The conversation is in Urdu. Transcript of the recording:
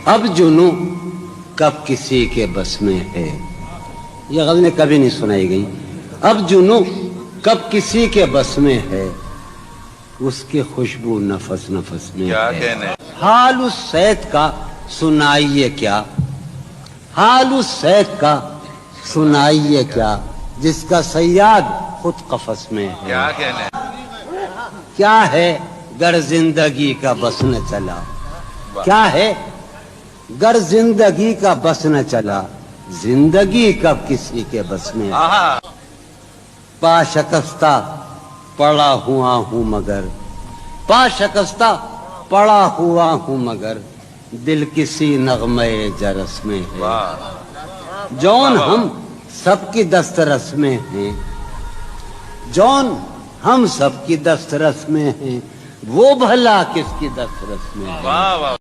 اب جنو کب کسی کے بس میں ہے. یہ غزلیں کبھی نہیں سنائی گئی. اب جنو کب کسی کے بس میں ہے, اس کی خوشبو نفس نفس میں ہے. حال اس سید کا سنائیے کیا, حال اس سید کا سنائیے کیا, جس کا صیاد خود قفس میں ہے. کیا ہے گر زندگی کا بس نہ چلا, کیا ہے گر زندگی کا بس نہ چلا, زندگی کب کسی کے بس میں ہے. پا شکستہ پڑا ہوا ہوں مگر, پا شکستہ پڑا ہوا ہوں مگر, دل کسی نغمے جرس میں ہے. جون ہم سب کی دسترس میں ہیں, جون ہم سب کی دسترس میں ہیں, وہ بھلا کس کی دسترس میں ہے.